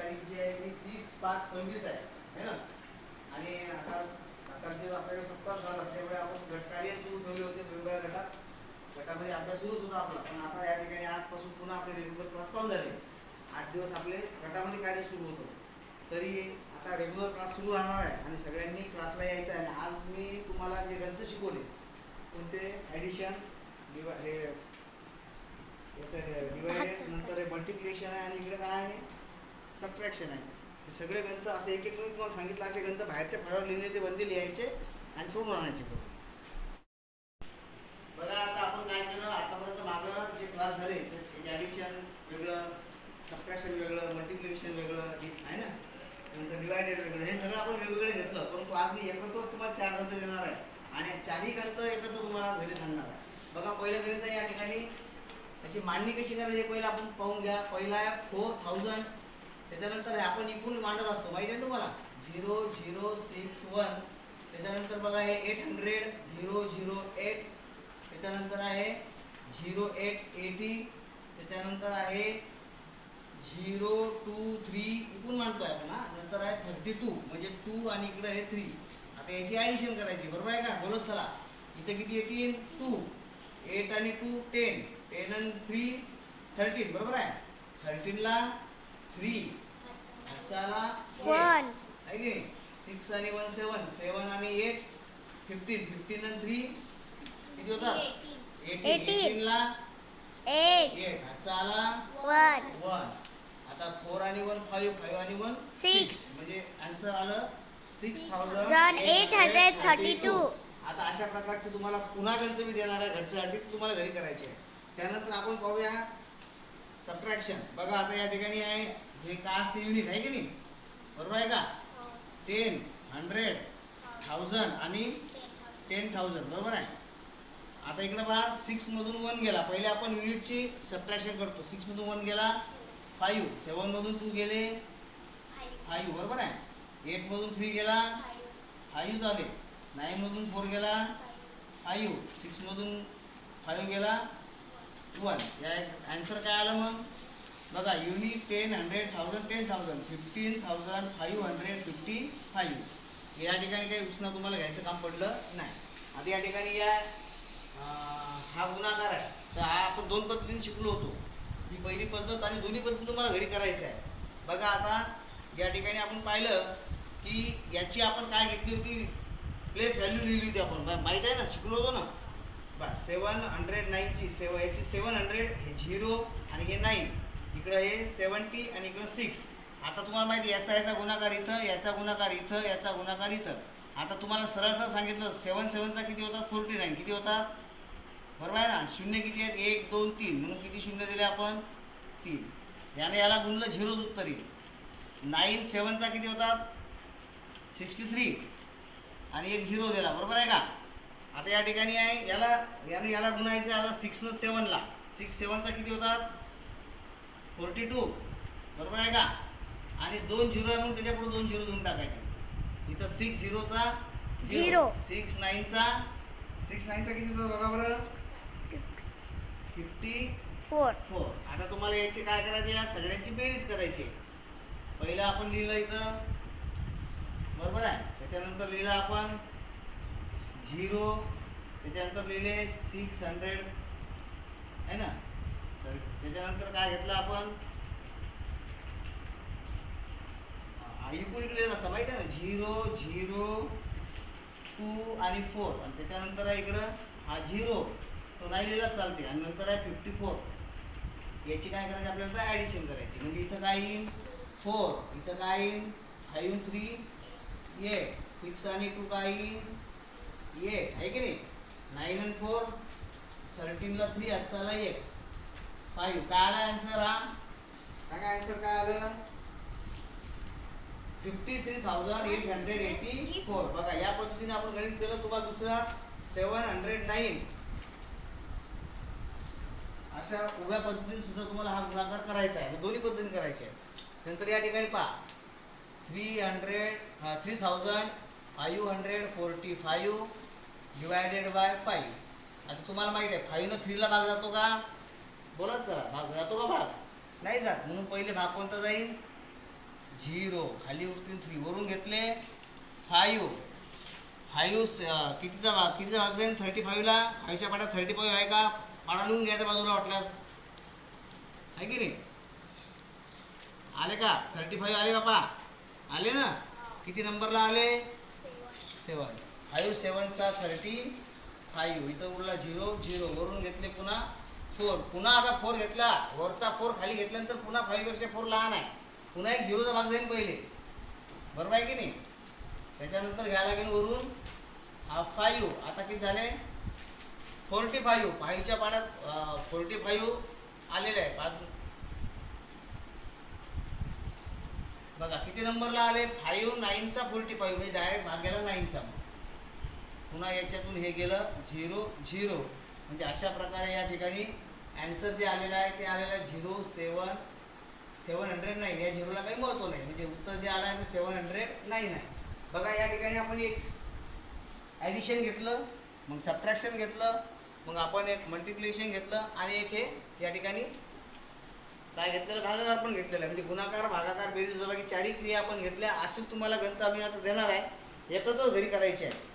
तारीख जी आहे ती 30/5/26 आहे ना. आणि आता 7-8 दिवस आपल्याकडे सप्ताह झाला, त्यामुळे आपण गटकार्य सुरू ठेवले होते. वेगवेगळ्या गटामध्ये अभ्यास सुरूच होता आपला. पण आता या ठिकाणी आजपासून पुन्हा आपले रेग्युलर क्लास चालू झाले. 8 दिवस आपले गटामध्ये कार्य सुरू होतं. तरी आता रेग्युलर क्लास सुरू राहणार आहे आणि सगळ्यांनी क्लासला यायचं आहे. आज मी तुम्हाला जे ग्रंथ शिकवले, कोणते ॲडिशन, डिवायडेड, नंतर मल्टिप्लिकेशन आहे आणि इकडे काय आहे, सबट्रॅक्शन आहे. हे सगळे ग्रंथ असे एक एक मी तुम्हाला सांगितलं, असे ग्रंथ बाहेरच्या फळावर लिहिले ते बंदी लिहायचे आणि सोडून आणायचे. बघा आता आपण काय केलं, आतापर्यंत मागं जे क्लास झाले ते ॲडिशन वेगळं, सबट्रॅक्शन वेगळं, मल्टिप्लिकेशन वेगळं आहे ना, नंतर डिवायडेड वेगळं, हे सगळं आपण वेगवेगळे घेतलं. परंतु आज मी एकत्र तुम्हाला 4 ग्रंथ देणार आहे आणि 4ही ग्रंथ एकत्र तुम्हाला घरी सांगणार आहे. बघा पहिलं ग्रंथ या ठिकाणी त्याची मांडणी कशी करायची पहिलं आपण पाहून घ्या. पहिला आहे 4000. त्याच्यानंतर आपण इकडून मांडत असतो, माहिती आहे तुम्हाला, 0061. त्याच्यानंतर बघा हे 800, 008. त्याच्यानंतर आहे 0880. त्याच्यानंतर आहे 023 इकडून मांडतोय आपण हा. नंतर आहे 32 म्हणजे 2 आणि इकडे आहे 3. आता याची ॲडिशन करायची, बरोबर आहे का, बोलत चला. इथे किती येतील 2, 8 आणि 2 10, 10 आणि 3 13, बरोबर आहे. 13 ला 3, चला 1 आहे की 6 आणि 1 7, 7 आणि 8 15, 15 आणि 3 किती होतात 18, 18 ला 8, चला 1. आता 4 आणि 1 5, 5 आणि 1 6 म्हणजे आन्सर आलं 6832. आता अशा प्रकारचे तुम्हाला पुन्हा गणित मी देणार आहे घरच्यासाठी, तुम्हाला घरी करायचे आहे. त्यानंतर आपण पाहूया सबट्रॅक्शन. बघा आता या ठिकाणी आहे हे काय असते, युनिट आहे की नाही, बरोबर आहे का, 10, 100, 1000 आणि 10,000, बरोबर आहे. आता इकडे पहा 6 मधून 1 गेला, पहिले आपण युनिटची सबट्रॅक्शन करतो. 6 मधून 1 गेला 5, 7 मधून 2 गेले 5, बरोबर आहे. 8 मधून 3 गेला 5 झाले. 9 मधून 4 गेला 5, 6 मधून 5 गेला 1. या आन्सर काय आलं मग बघा, युनिट 10, 100, 1000, 10,000, 15,555. या ठिकाणी काही उसना तुम्हाला घ्यायचं काम पडलं नाही. आता या ठिकाणी या हा गुणाकार आहे, तर हा आपण 2 पद्धतीने शिकलो होतो. ही पहिली पद्धत आणि दोन्ही पद्धती तुम्हाला घरी करायचं आहे. बघा आता या ठिकाणी आपण पाहिलं की याची आपण काय घेतली होती, प्लेस व्हॅल्यू लिहिली होती आपण, माहीत आहे ना, शिकलो होतो ना. बस 709ची याची 700, हे 0 आणि हे 9, इकडं हे 70 आणि इकडं 6. आता तुम्हाला माहिती याचा गुणाकार इथं, याचा गुणाकार इथं, याचा गुणाकार इथं. आता तुम्हाला सरळ सांगितलं 7 7चा किती होतात 49, किती होतात, बरोबर आहे ना. शून्य किती आहेत 1 2 3, म्हणून किती शून्य दिले आपण 3. याने याला गुणलं 0 उत्तर येईल. 9 7चा किती होतात 63 आणि एक 0 दिला, बरोबर आहे का. आता या ठिकाणी आहे याला गुणायचं. आता 6 न 7ला, 6 7चा किती होतात 42, बरोबर आहे का. आणि 2 0 आहे म्हणून त्याच्या पुढे 2 0 देऊन टाकायचे. इथं 6 0चा 0, 6 9चा किती होतं बघा बरं 54. आता तुम्हाला याची काय करायचे, या सगळ्यांची बेरीज करायची. पहिलं आपण लिहिलं इथं, बरोबर आहे. त्याच्यानंतर लिहिलं आपण 0, त्याच्यानंतर लिहिले 600 आहे ना. तर त्याच्यानंतर काय घेतलं आपण, इकडे असं माहिती आहे ना, 0 0 2 आणि 4. आणि त्याच्यानंतर आहे इकडं हा 0 तो नाही लिहिला चालते. आणि नंतर आहे 54. याची काय करायची आपल्याला ॲडिशन करायची. म्हणजे इथं काय येईल 4, इथं काय येईल 5 3 8, 6 आणि 2 काय येईल 8 आहे की नाही. 9 आणि 4 13 ला 3, आजचाला 1 5. काय आला आन्सर, हा सांगा आन्सर काय आलं 53,884. बघा या पद्धतीने आपण गणित केलं. तुम्हाला दुसरा 709 अशा उभ्या पद्धतीने सुद्धा तुम्हाला हा गुणाकार करायचा आहे, दोन्ही पद्धतीने करायचे आहे. नंतर या ठिकाणी पहा 3,545 डिवायडेड बाय 5. आता तुम्हाला माहिती आहे 5 न 3 ला भाग जातो का, बोला चला, भाग जातो का, भाग नाही जात. म्हणून पहिले भाग कोणता जाईल 0 खाली उरतील 3 वरून घेतले 5 कितीचा भाग जाईल 35ला 5च्या पाड्यात 35 आहे का पाडा लिहून घ्यायचा बाजूला वाटल्यास आहे की नाही आले का 35 आले का पा आले ना किती नंबरला आले 7 5 7चा 35 इथं उरला 0 0 वरून घेतले पुन्हा 4 पुन्हा आता 4 घेतला वरचा 4 खाली घेतल्यानंतर पुन्हा 5 पेक्षा 4 लहान आहे पुन्हा एक 0चा भाग जाईल पहिले बरोबर आहे की नाही त्याच्यानंतर घ्यायला लागेल वरून हा 5 आता किती झाले 45 5च्या पाड्यात 45 आलेले आहे बघा किती नंबरला आले 5 9चा 45 म्हणजे डायरेक्ट भाग गेला 9चा पुन्हा याच्यातून हे गेलं 0 0 म्हणजे अशा प्रकारे या ठिकाणी ॲन्सर जे आलेलं आहे ते आलेलं आहे 709 या झिरोला काही महत्त्व नाही म्हणजे उत्तर जे आलं आहे ते 709 आहे बघा या ठिकाणी आपण एक ॲडिशन घेतलं मग सबट्रॅक्शन घेतलं मग आपण एक मल्टिप्लिकेशन घेतलं आणि एक हे या ठिकाणी काय घेतलेलं भागाकार पण घेतलेलं आहे म्हणजे गुणाकार भागाकार बेरीज वजाबाकी चारही क्रिया आपण घेतल्या असेच तुम्हाला गणित आम्ही आता देणार आहे एकत्रच घरी करायचे आहे